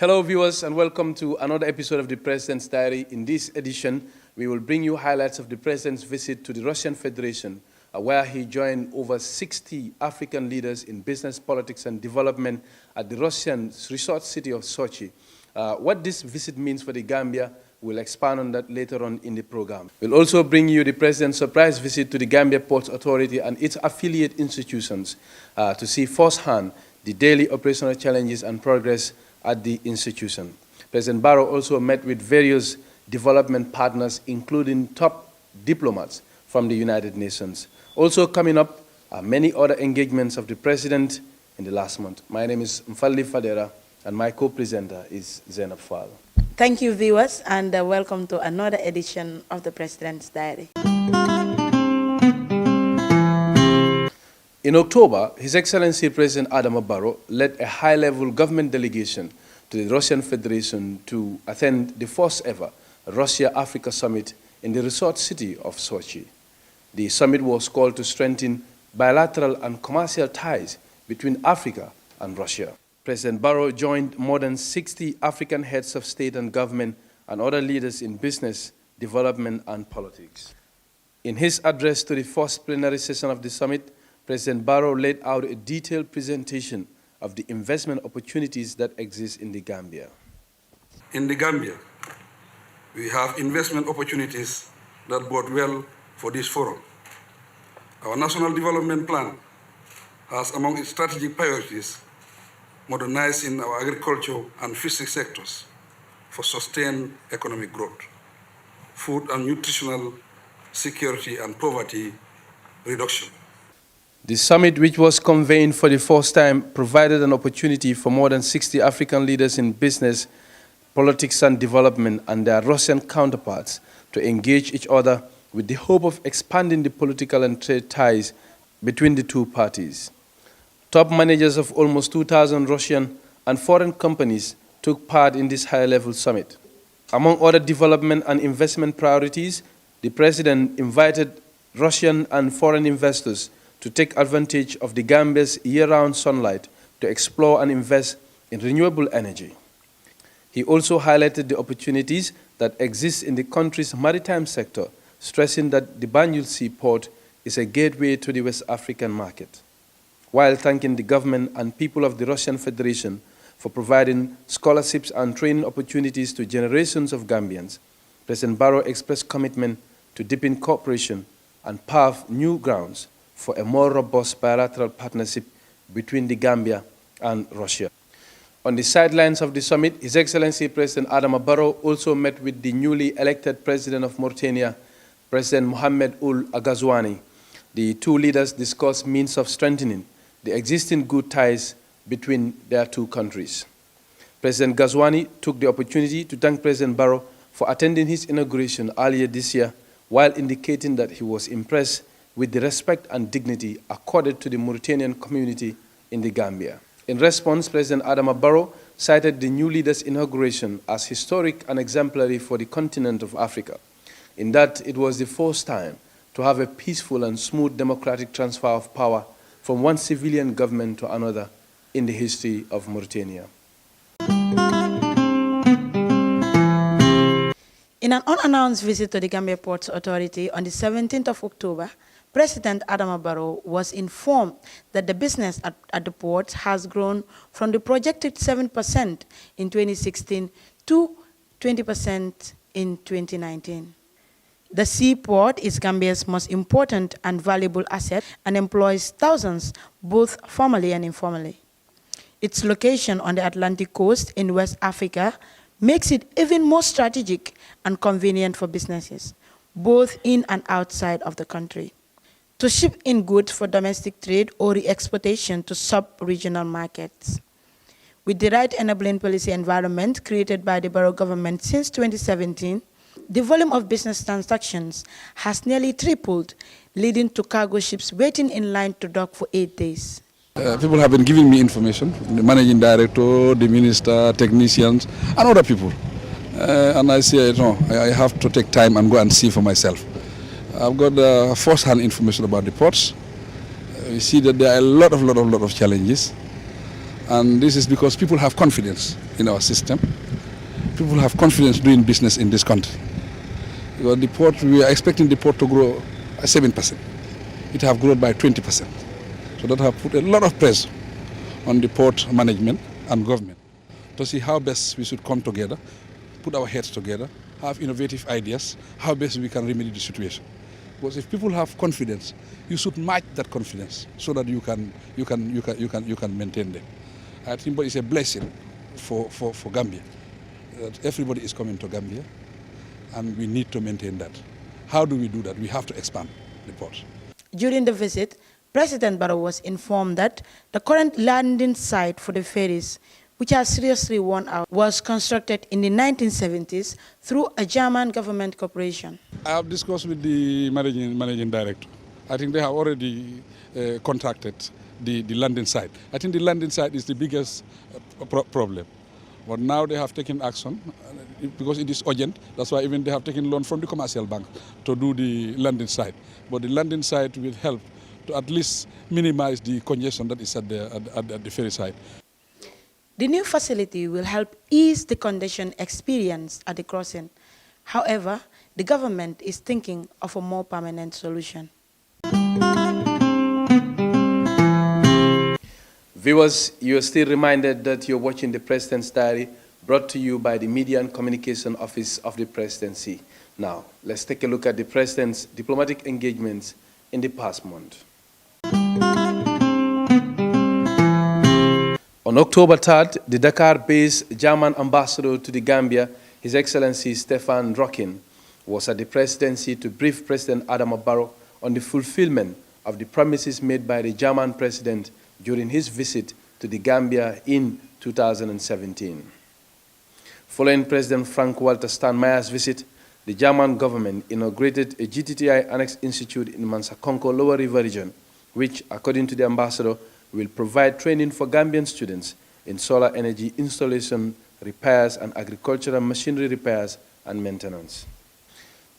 Hello viewers and welcome to another episode of the President's Diary. In this edition, we will bring you highlights of the President's visit to the Russian Federation, where he joined over 60 African leaders in business, politics and development at the Russian resort city of Sochi. What this visit means for the Gambia, we'll expand on that later on in the program. We'll also bring you the President's surprise visit to the Gambia Ports Authority and its affiliate institutions to see firsthand the daily operational challenges and progress at the institution. President Barrow also met with various development partners, including top diplomats from the United Nations. Also coming up are many other engagements of the President in the last month. My name is Mfalli Fadera, and my co-presenter is Zainab Fall. Thank you, viewers, and welcome to another edition of the President's Diary. In October, His Excellency President Adama Barrow led a high-level government delegation to the Russian Federation to attend the first ever Russia-Africa Summit in the resort city of Sochi. The summit was called to strengthen bilateral and commercial ties between Africa and Russia. President Barrow joined more than 60 African heads of state and government and other leaders in business, development, and politics. In his address to the first plenary session of the summit, President Barrow laid out a detailed presentation of the investment opportunities that exist in the Gambia. In the Gambia, we have investment opportunities that bode well for this forum. Our National Development Plan has among its strategic priorities modernizing our agriculture and fisheries sectors for sustained economic growth, food and nutritional security and poverty reduction. The summit, which was convened for the first time, provided an opportunity for more than 60 African leaders in business, politics and development and their Russian counterparts to engage each other with the hope of expanding the political and trade ties between the two parties. Top managers of almost 2,000 Russian and foreign companies took part in this high-level summit. Among other development and investment priorities, the President invited Russian and foreign investors to take advantage of the Gambia's year-round sunlight to explore and invest in renewable energy. He also highlighted the opportunities that exist in the country's maritime sector, stressing that the Banjul seaport is a gateway to the West African market, while thanking the government and people of the Russian Federation for providing scholarships and training opportunities to generations of Gambians. President Barrow expressed commitment to deepen cooperation and pave new grounds for a more robust bilateral partnership between the Gambia and Russia. On the sidelines of the summit, His Excellency President Adama Barrow also met with the newly elected President of Mauritania, President Mohamed Ould Ghazouani. The two leaders discussed means of strengthening the existing good ties between their two countries. President Ghazouani took the opportunity to thank President Barrow for attending his inauguration earlier this year, while indicating that he was impressed with the respect and dignity accorded to the Mauritanian community in the Gambia. In response, President Adama Barrow cited the new leader's inauguration as historic and exemplary for the continent of Africa, in that it was the first time to have a peaceful and smooth democratic transfer of power from one civilian government to another in the history of Mauritania. In an unannounced visit to the Gambia Ports Authority on the 17th of October, President Adama Barrow was informed that the business at the port has grown from the projected 7% in 2016 to 20% in 2019. The seaport is Gambia's most important and valuable asset and employs thousands, both formally and informally. Its location on the Atlantic coast in West Africa makes it even more strategic and convenient for businesses, both in and outside of the country, to ship in goods for domestic trade or re-exportation to sub-regional markets. With the right enabling policy environment created by the Barrow government since 2017, the volume of business transactions has nearly tripled, leading to cargo ships waiting in line to dock for 8 days. People have been giving me information, the managing director, the minister, technicians, and other people. And I say, no, I have to take time and go and see for myself. I've got first-hand information about the ports. We see that there are a lot of challenges. And this is because people have confidence in our system. People have confidence doing business in this country. Because the port, we are expecting the port to grow by 7%. It have grown by 20%. So that have put a lot of pressure on the port management and government to see how best we should come together, put our heads together, have innovative ideas, how best we can remedy the situation. Because if people have confidence, you should match that confidence so that you can maintain them. I think it's a blessing for Gambia that everybody is coming to Gambia, and we need to maintain that. How do we do that? We have to expand the port. During the visit, President Barrow was informed that the current landing site for the ferries, which has seriously worn out, was constructed in the 1970s through a German government corporation. I have discussed with the managing director. I think they have already contracted the landing site. I think the landing site is the biggest problem. But now they have taken action because it is urgent. That's why even they have taken loan from the commercial bank to do the landing site. But the landing site will help to at least minimize the congestion that is at the ferry site. The new facility will help ease the congestion experienced at the crossing. However, the government is thinking of a more permanent solution. Viewers, you are still reminded that you're watching the President's Diary, brought to you by the Media and Communication Office of the Presidency. Now, let's take a look at the President's diplomatic engagements in the past month. On October 3rd, the Dakar-based German ambassador to the Gambia, His Excellency Stefan Rockin, was at the Presidency to brief President Adama Barrow on the fulfillment of the promises made by the German President during his visit to the Gambia in 2017. Following President Frank-Walter Steinmeier's visit, the German government inaugurated a GTTI Annex Institute in Mansakonko Lower River region, which, according to the ambassador, will provide training for Gambian students in solar energy installation, repairs, and agricultural machinery repairs and maintenance.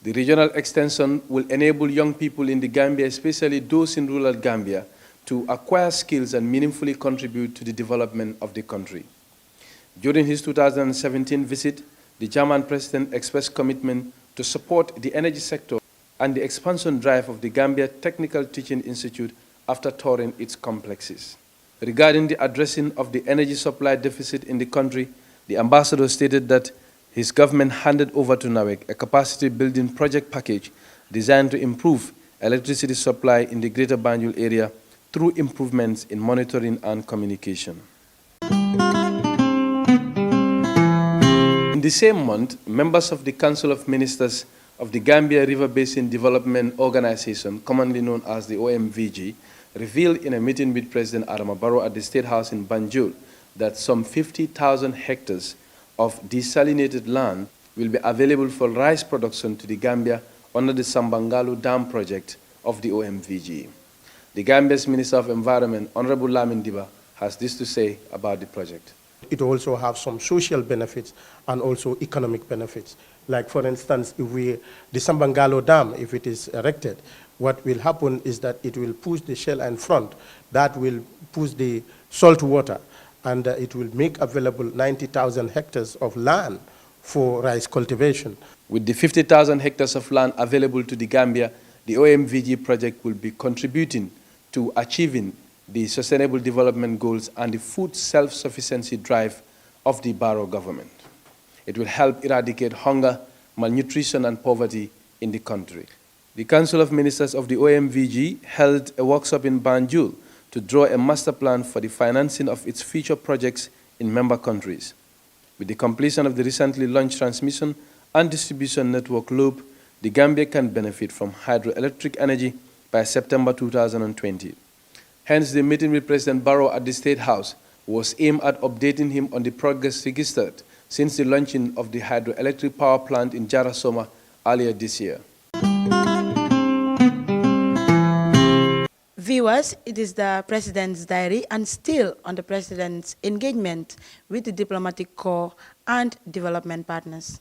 The regional extension will enable young people in the Gambia, especially those in rural Gambia, to acquire skills and meaningfully contribute to the development of the country. During his 2017 visit, the German president expressed commitment to support the energy sector and the expansion drive of the Gambia Technical Teaching Institute after touring its complexes. Regarding the addressing of the energy supply deficit in the country, the ambassador stated that his government handed over to NAWEC a capacity building project package designed to improve electricity supply in the Greater Banjul area through improvements in monitoring and communication. In the same month, members of the Council of Ministers of the Gambia River Basin Development Organization, commonly known as the OMVG, revealed in a meeting with President Adama Barrow at the State House in Banjul that some 50,000 hectares of desalinated land will be available for rice production to the Gambia under the Sambangalu Dam project of the OMVG. The Gambia's Minister of Environment, Honorable Lamin Diba, has this to say about the project. It also has some social benefits and also economic benefits. Like, for instance, the Sambangalo Dam, if it is erected, what will happen is that it will push the shell and front, that will push the salt water, and it will make available 90,000 hectares of land for rice cultivation. With the 50,000 hectares of land available to the Gambia, the OMVG project will be contributing to achieving the Sustainable Development Goals and the food self-sufficiency drive of the Barrow government. It will help eradicate hunger, malnutrition, and poverty in the country. The Council of Ministers of the OMVG held a workshop in Banjul to draw a master plan for the financing of its future projects in member countries. With the completion of the recently launched transmission and distribution network loop, the Gambia can benefit from hydroelectric energy by September 2020. Hence, the meeting with President Barrow at the State House was aimed at updating him on the progress registered since the launching of the hydroelectric power plant in Jarasoma earlier this year. Viewers, it is the President's Diary and still on the President's engagement with the diplomatic corps and development partners.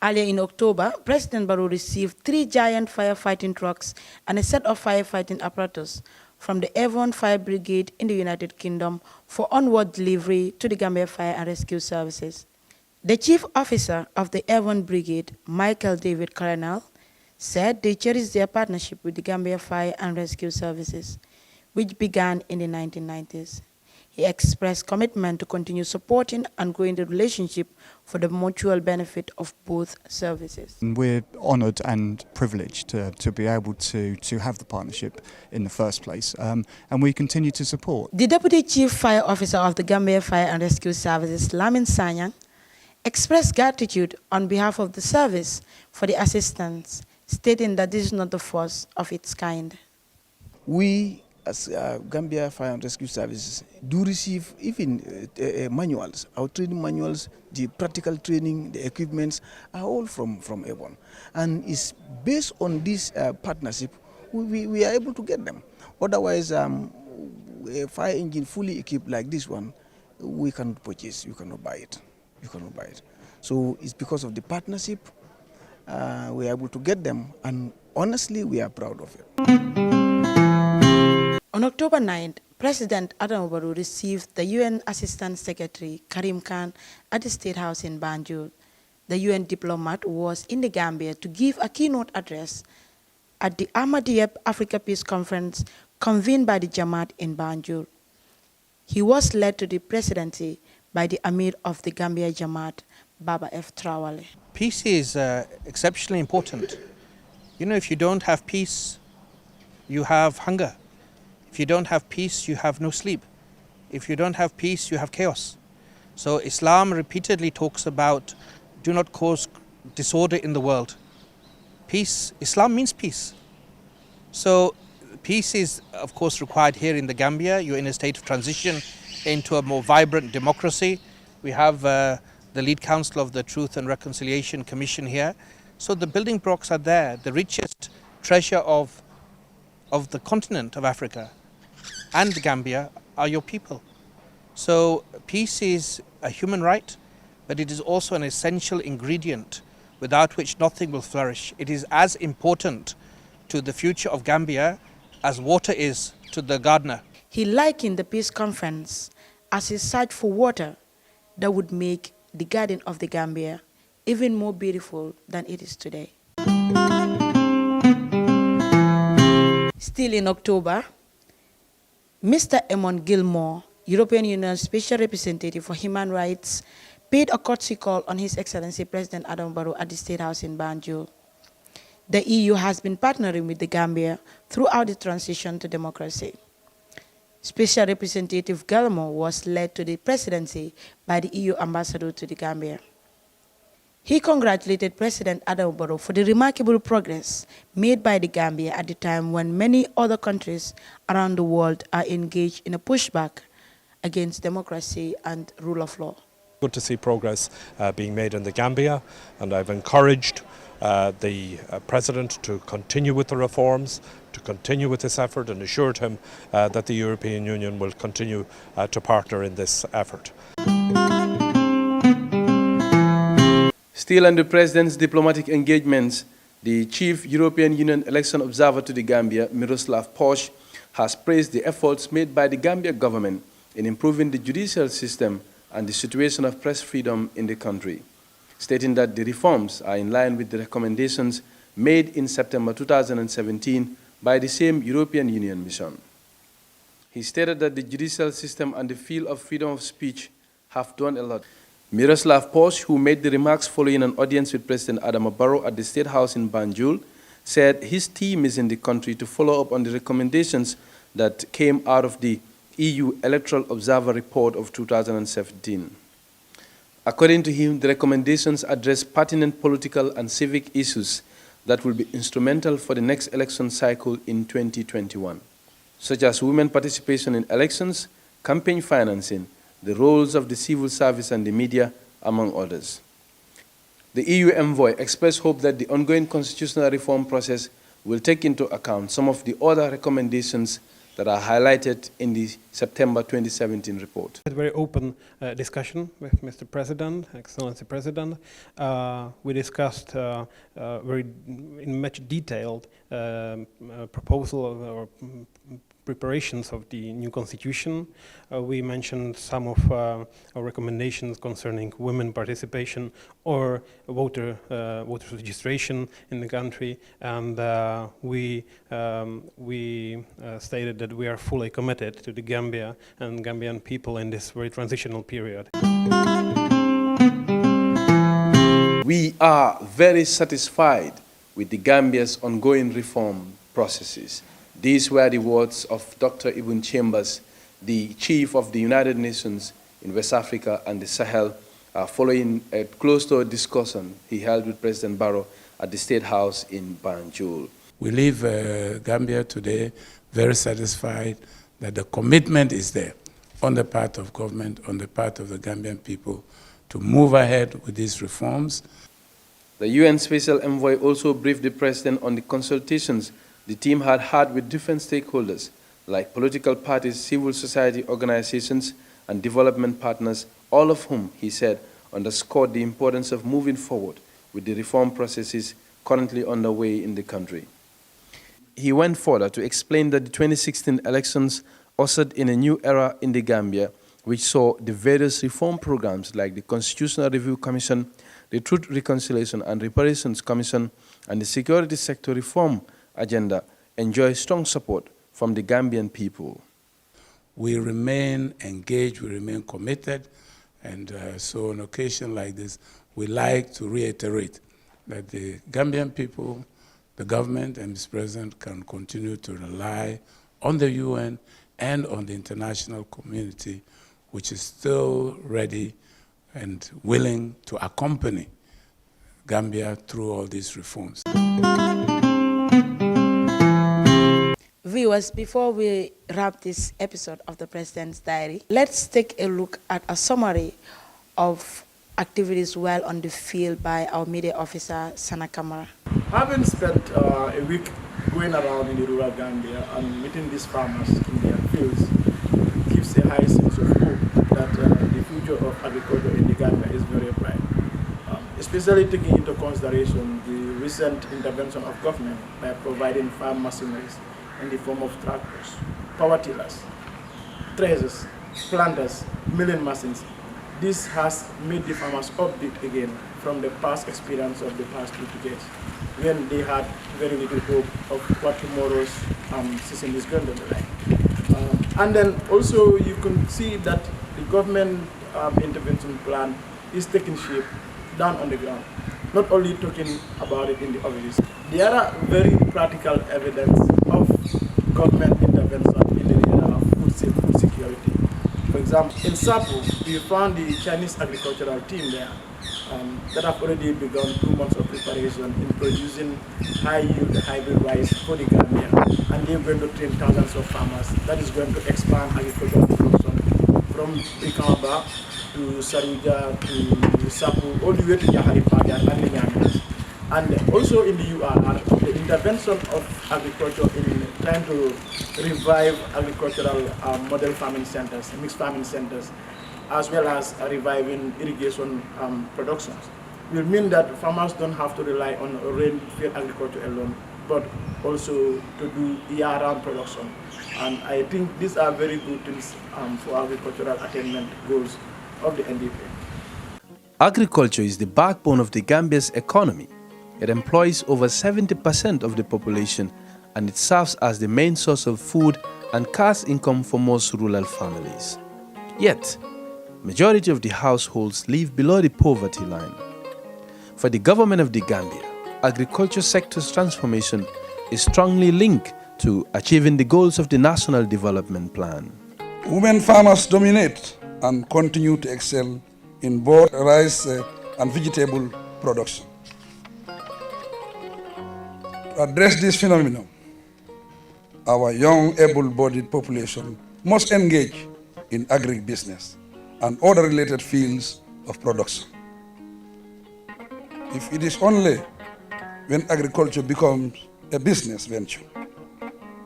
Earlier in October, President Barrow received 3 giant firefighting trucks and a set of firefighting apparatus from the E15 Fire Brigade in the United Kingdom for onward delivery to the Gambia Fire and Rescue Services. The Chief Officer of the E15 Brigade, Michael David Colonel, said they cherish their partnership with the Gambia Fire and Rescue Services, which began in the 1990s. He expressed commitment to continue supporting and growing the relationship for the mutual benefit of both services. We're honoured and privileged to be able to have the partnership in the first place, and we continue to support. The Deputy Chief Fire Officer of the Gambia Fire and Rescue Services, Lamin Sanyang, expressed gratitude on behalf of the service for the assistance, stating that this is not the first of its kind. We, as Gambia Fire and Rescue Services, do receive even manuals. Our training manuals, the practical training, the equipments are all from Avon. And it's based on this partnership, we are able to get them. Otherwise, a fire engine fully equipped like this one, we cannot purchase, you cannot buy it. You cannot buy it. So it's because of the partnership, we are able to get them, and honestly, we are proud of it. On October 9th, President Adama Barrow received the UN Assistant Secretary Karim Khan at the State House in Banjul. The UN diplomat was in the Gambia to give a keynote address at the Ahmadiyya Africa Peace Conference convened by the Jamaat in Banjul. He was led to the presidency by the Amir of the Gambia Jamaat, Baba F. Trawale. Peace is exceptionally important. You know, if you don't have peace, you have hunger. If you don't have peace, you have no sleep. If you don't have peace, you have chaos. So Islam repeatedly talks about do not cause disorder in the world. Peace, Islam means peace. So peace is, of course, required here in the Gambia. You're in a state of transition into a more vibrant democracy. We have the lead counsel of the Truth and Reconciliation Commission here. So the building blocks are there. The richest treasure of the continent of Africa and the Gambia are your people. So peace is a human right, but it is also an essential ingredient without which nothing will flourish. It is as important to the future of Gambia as water is to the gardener. He likened the peace conference as a search for water that would make the garden of the Gambia even more beautiful than it is today. Still in October, Mr. Eamon Gilmore, European Union Special Representative for Human Rights, paid a courtesy call on His Excellency President Adama Barrow at the State House in Banjul. The EU has been partnering with the Gambia throughout the transition to democracy. Special Representative Gilmore was led to the presidency by the EU ambassador to the Gambia. He congratulated President Adama Barrow for the remarkable progress made by the Gambia at the time when many other countries around the world are engaged in a pushback against democracy and rule of law. Good to see progress being made in the Gambia, and I've encouraged the President to continue with the reforms, to continue with this effort, and assured him that the European Union will continue to partner in this effort. Still on the President's diplomatic engagements, the Chief European Union Election Observer to the Gambia, Miroslav Posch, has praised the efforts made by the Gambia government in improving the judicial system and the situation of press freedom in the country, stating that the reforms are in line with the recommendations made in September 2017 by the same European Union mission. He stated that the judicial system and the field of freedom of speech have done a lot. Miroslav Posch, who made the remarks following an audience with President Adama Barrow at the State House in Banjul, said his team is in the country to follow up on the recommendations that came out of the EU Electoral Observer Report of 2017. According to him, the recommendations address pertinent political and civic issues that will be instrumental for the next election cycle in 2021, such as women participation in elections, campaign financing, the roles of the civil service and the media, among others. The EU envoy expressed hope that the ongoing constitutional reform process will take into account some of the other recommendations that are highlighted in the September 2017 report. A very open discussion with Mr. President, Excellency President. We discussed very in much detailed proposal or preparations of the new constitution. We mentioned some of our recommendations concerning women participation or voters registration in the country, and we stated that we are fully committed to the Gambia and Gambian people in this very transitional period. We are very satisfied with the Gambia's ongoing reform processes. These were the words of Dr. Ibn Chambers, the chief of the United Nations in West Africa and the Sahel, following a closed-door discussion he held with President Barrow at the State House in Banjul. We leave Gambia today very satisfied that the commitment is there on the part of government, on the part of the Gambian people, to move ahead with these reforms. The UN Special Envoy also briefed the President on the consultations the team had had with different stakeholders, like political parties, civil society organizations, and development partners, all of whom, he said, underscored the importance of moving forward with the reform processes currently underway in the country. He went further to explain that the 2016 elections ushered in a new era in the Gambia, which saw the various reform programs like the Constitutional Review Commission, the Truth, Reconciliation and Reparations Commission, and the Security Sector Reform Agenda enjoy strong support from the Gambian people. We remain engaged, we remain committed, and so on occasion like this, we like to reiterate that the Gambian people, the government and Mr. President can continue to rely on the UN and on the international community, which is still ready and willing to accompany Gambia through all these reforms. Viewers, before we wrap this episode of the President's Diary, let's take a look at a summary of activities while on the field by our media officer, Sana Kamara. Having spent a week going around in the rural Gambia and meeting these farmers in their fields gives a high sense of hope that the future of agriculture in the Gambia is very bright. Especially taking into consideration the recent intervention of government by providing farm machineries in the form of tractors, power tillers, threshers, planters, milling machines. This has made the farmers upbeat again from the past experience of the past 2 decades, when they had very little hope of what tomorrow's season is going to be like. And then also you can see that the government intervention plan is taking shape down on the ground, not only talking about it in the office. There are very practical evidence of government intervention in the area of food security. For example, in Sapo, we found the Chinese agricultural team there that have already begun 2 months of preparation in producing high-yield hybrid rice for the Gambia, and they're going to train thousands of farmers. That is going to expand agricultural production from Bikamba to Saruja to Sapo, all the way to Jaharipaga and Linyaminas. And also in the UR, the intervention of agriculture in trying to revive agricultural model farming centers, mixed farming centers, as well as reviving irrigation productions, will mean that farmers don't have to rely on rain-fed agriculture alone, but also to do year-round production. And I think these are very good things for agricultural attainment goals of the NDP. Agriculture is the backbone of the Gambia's economy. It employs over 70% of the population, and it serves as the main source of food and cash income for most rural families. Yet, majority of the households live below the poverty line. For the government of the Gambia, agriculture sector's transformation is strongly linked to achieving the goals of the National Development Plan. Women farmers dominate and continue to excel in both rice and vegetable production. To address this phenomenon, our young, able-bodied population must engage in agribusiness and other related fields of production. If it is only when agriculture becomes a business venture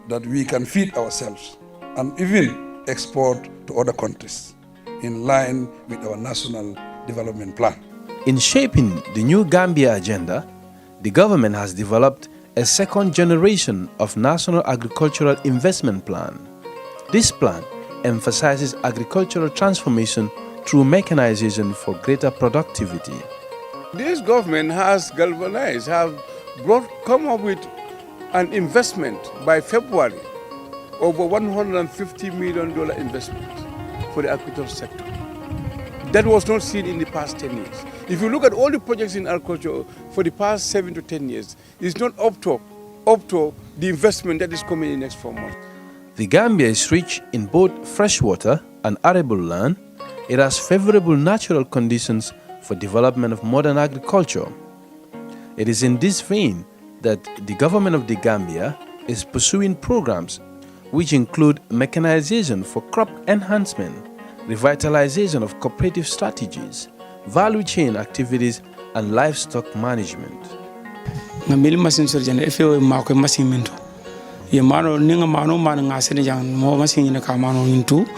that we can feed ourselves and even export to other countries in line with our National Development Plan. In shaping the new Gambia agenda, the government has developed a second generation of National Agricultural Investment Plan. This plan emphasizes agricultural transformation through mechanization for greater productivity. This government has galvanized, come up with an investment by February, over $150 million investment for the agricultural sector. That was not seen in the past 10 years. If you look at all the projects in agriculture for the past 7 to 10 years, it's not up to the investment that is coming in the next 4 months. The Gambia is rich in both freshwater and arable land. It has favorable natural conditions for development of modern agriculture. It is in this vein that the government of the Gambia is pursuing programs which include mechanization for crop enhancement, revitalization of cooperative strategies, value chain activities, and livestock management. Ngamili masin surjane efewo mako masin minto. Ye mano ninga mano nga sene jang mo masin ni ka mano mintu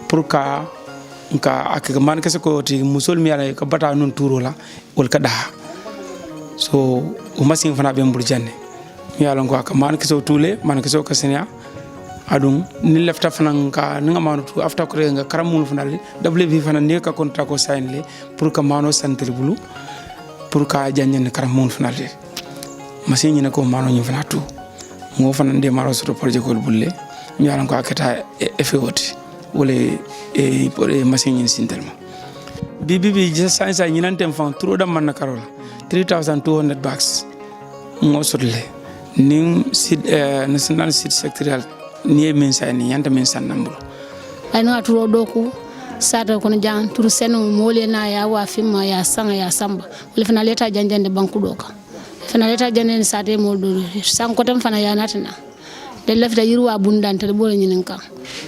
pour ka nka akika man kese ko ti musol mi ala ka bata non turo la wol ka da. So o masin fana be mburjane. Mi ala ko ka man kese tule man kese ko senya adung ni lefta fana ka ninga mano tu after ko nga karamul fana le WV fana ne ka contrat ko sign le pour ka mano santir bulu pour ka janyen karamul fana le machine ni ko mano ni fana tu mo fana de maro so projet ko bulle mi ala ko akata effort wole pour machine ni sintelma bibi just science ni nantem fan trop da man karola 3200 bucks mo sotle ni sid national seed sectorial ni men sa ni yanta men san nambulo ay na turo doku sata ko jang turu senu mole na ya wa fimma ya sanga ya samba wala fana leta janjande banku doka fana leta janjande sate mo do san ko tam fana ya natina de lefta yirwa bundante bo nyinin kan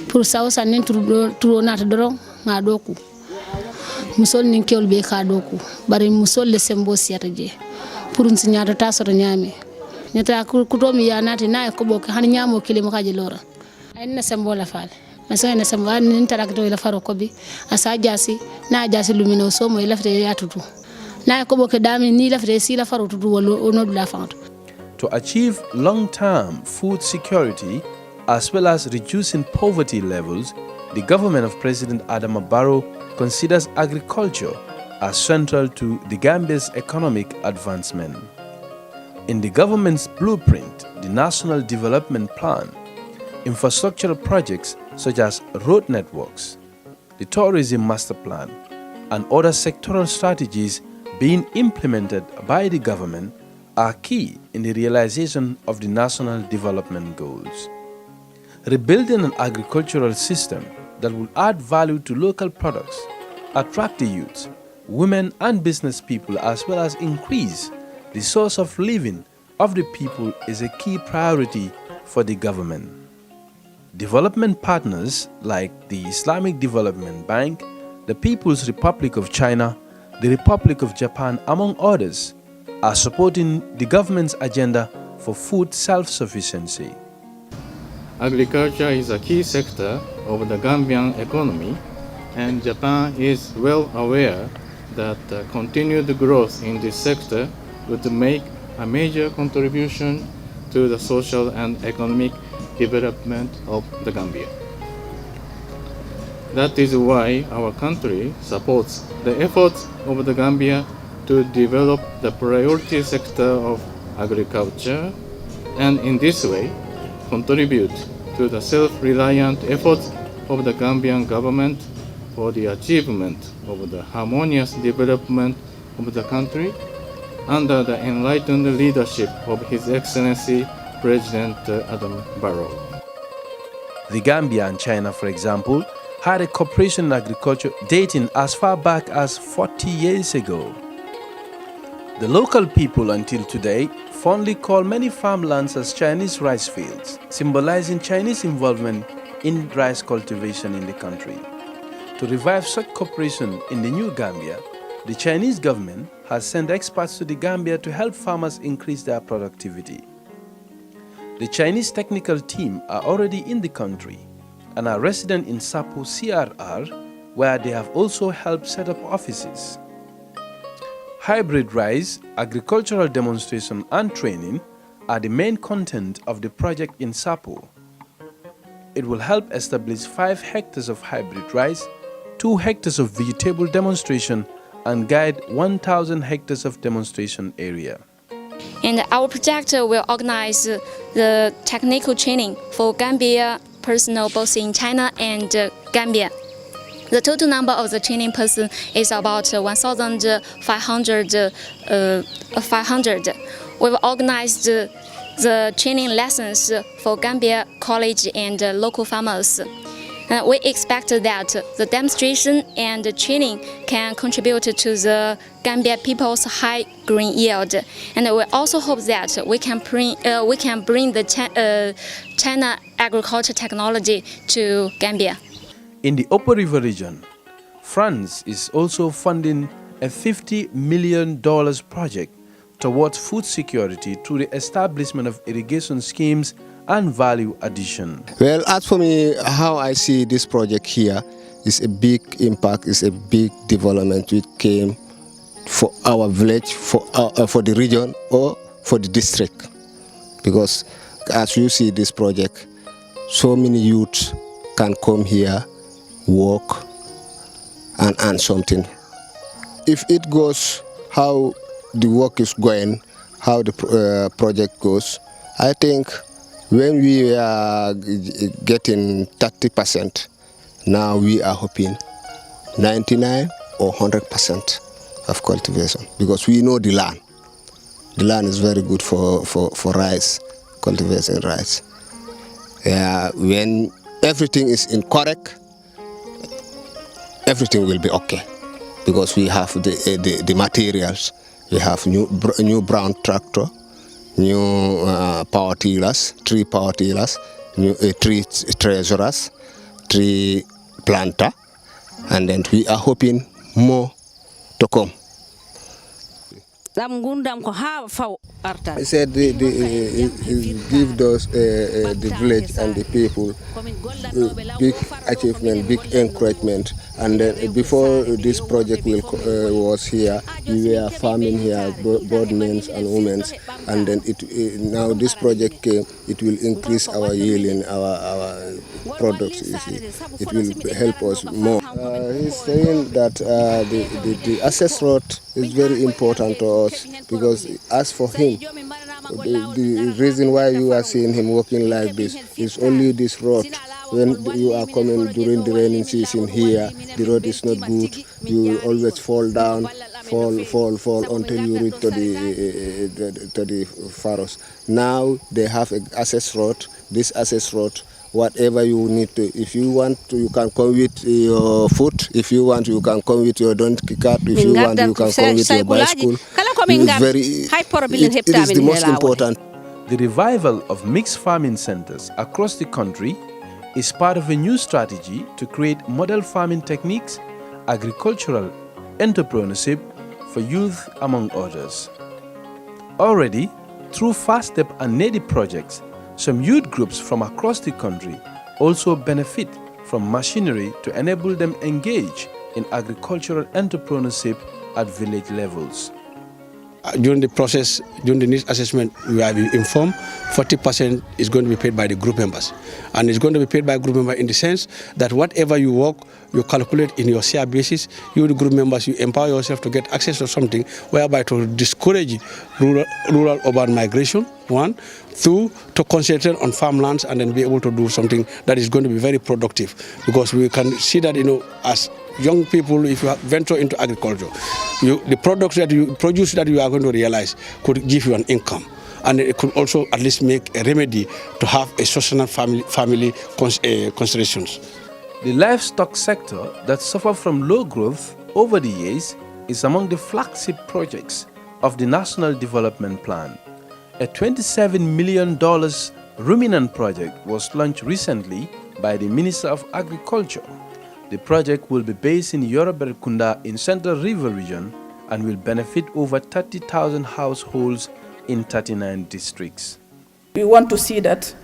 pour sawsa nen turo nata doro nga doku musol nin kewol be ka doku bari musol le sembo siata je pour nsinyata tasoto nyame nyata kuto mi ya nati na ko boke han nyamo kilimo kaje lora ay na sembo la fale maso na sembo an tarakto la faro ko bi asa jasi na jasi lumino so mo lafte ya tutu na ko boke dami ni lafte si la faro tutu wolo onodu la fanto. To achieve long-term food security as well as reducing poverty levels, the government of President Adama Barrow considers agriculture as central to the Gambia's economic advancement. In the government's blueprint, the National Development Plan, infrastructural projects such as road networks, the Tourism Master Plan, and other sectoral strategies being implemented by the government are key in the realization of the national development goals. Rebuilding an agricultural system that will add value to local products, attract the youth, women and business people, as well as increase the source of living of the people is a key priority for the government. Development partners like the Islamic Development Bank, the People's Republic of China, the Republic of Japan, among others, are supporting the government's agenda for food self-sufficiency. Agriculture is a key sector of the Gambian economy, and Japan is well aware that continued growth in this sector would make a major contribution to the social and economic development of the Gambia. That is why our country supports the efforts of the Gambia to develop the priority sector of agriculture, and in this way contribute to the self-reliant efforts of the Gambian government for the achievement of the harmonious development of the country under the enlightened leadership of His Excellency President Adam Barrow. The Gambia and China, for example, had a cooperation in agriculture dating as far back as 40 years ago. The local people until today fondly call many farmlands as Chinese rice fields, symbolizing Chinese involvement in rice cultivation in the country. To revive such cooperation in the new Gambia, the Chinese government has sent experts to the Gambia to help farmers increase their productivity. The Chinese technical team are already in the country and are resident in Sapo CRR, where they have also helped set up offices. Hybrid rice, agricultural demonstration and training are the main content of the project in Sapo. It will help establish 5 hectares of hybrid rice, 2 hectares of vegetable demonstration, and guide 1,000 hectares of demonstration area. And our project will organize the technical training for Gambia personnel both in China and Gambia. The total number of the training person is about 1,500. We've organized the training lessons for Gambia college and local farmers. We expect that the demonstration and the training can contribute to the Gambia people's high grain yield. And we also hope that we can bring the China agriculture technology to Gambia. In the Upper River region, France is also funding a $50 million project towards food security through the establishment of irrigation schemes and value addition. Well, as for me, how I see this project here is a big impact, is a big development which came for our village, for the region or for the district. Because as you see this project, so many youths can come here, work and earn something. If it goes how the work is going, how the project goes, I think when we are getting 30%, now we are hoping 99 or 100% of cultivation, because we know the land. The land is very good for rice, cultivating rice. When everything is incorrect, everything will be okay, because we have the materials. We have new brown tractor, new power tillers, 3 power tillers, 3 treasurers, 3 planter, and then we are hoping more to come. I said give those the village and the people big achievement, big encouragement. And then before this project was here, we were farming here, both men and women. And then now this project came, it will increase our yield in our products. You see. It will help us more. He's saying that the access road is very important to us, because as for him, the reason why you are seeing him walking like this is only this road. When you are coming during the rainy season here, the road is not good. You will always fall down, fall until you reach to the furrows. Now they have an access road. This access road, whatever you need to, if you want to, you can come with your foot. If you want, you can come with your donkey cart. If you want, you can come with your bicycle. It is the most important. The revival of mixed farming centers across the country is part of a new strategy to create model farming techniques, agricultural entrepreneurship for youth, among others. Already, through Fast Step and NEDI projects, some youth groups from across the country also benefit from machinery to enable them engage in agricultural entrepreneurship at village levels. During the process, during the needs assessment, we are informed 40% is going to be paid by the group members. And it's going to be paid by group members in the sense that whatever you work, you calculate in your share basis. You, the group members, you empower yourself to get access to something, whereby to discourage rural-urban migration, 1. 2, to concentrate on farmlands and then be able to do something that is going to be very productive. Because we can see that, as young people, if you venture into agriculture, the products that you produce that you are going to realize could give you an income. And it could also at least make a remedy to have a social family considerations. The livestock sector that suffered from low growth over the years is among the flagship projects of the National Development Plan. A $27 million ruminant project was launched recently by the Minister of Agriculture. The project will be based in Yoruba-Kunda in Central River region and will benefit over 30,000 households in 39 districts. We want to see that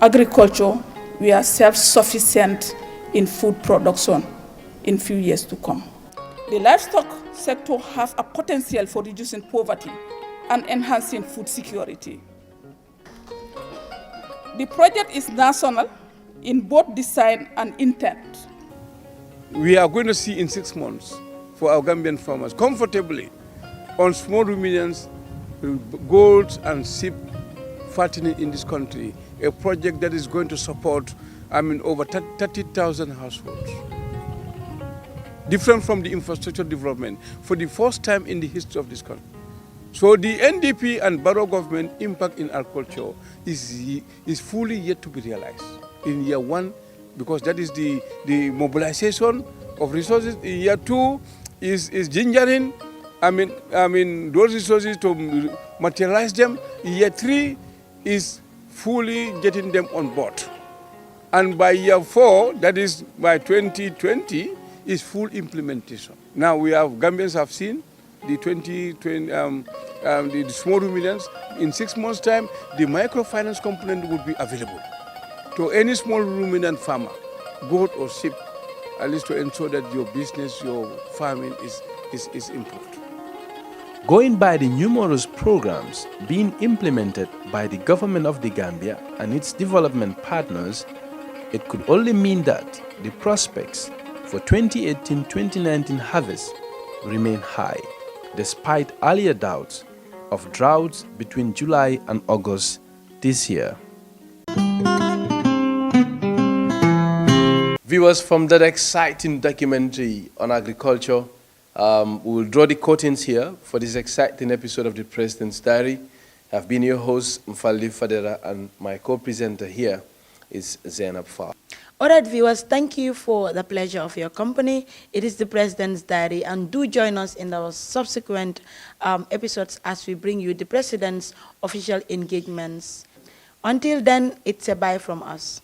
agriculture, we are self-sufficient in food production in few years to come. The livestock sector has a potential for reducing poverty and enhancing food security. The project is national in both design and intent. We are going to see in 6 months for our Gambian farmers comfortably on small ruminants, goats and sheep fattening in this country, a project that is going to support, over 30,000 households. Different from the infrastructure development for the first time in the history of this country. So the NDP and Barrow government impact in agriculture is fully yet to be realized in year 1, because that is the mobilization of resources. In year 2 is gingering, those resources to materialize them. In year 3 is fully getting them on board. And by year 4, that is by 2020, is full implementation. Now Gambians have seen the the small ruminants. In 6 months' time, the microfinance component would be available to any small ruminant farmer, goat or sheep, at least to ensure that your business, your farming is improved. Going by the numerous programs being implemented by the government of the Gambia and its development partners, it could only mean that the prospects for 2018-2019 harvest remain high, despite earlier doubts of droughts between July and August this year. Viewers, from that exciting documentary on agriculture, we will draw the curtains here for this exciting episode of the President's Diary. I've been your host, Mfaldi Fadera, and my co-presenter here is Zainab Fa. All right, viewers, thank you for the pleasure of your company. It is the President's Diary, and do join us in our subsequent episodes as we bring you the President's official engagements. Until then, it's a bye from us.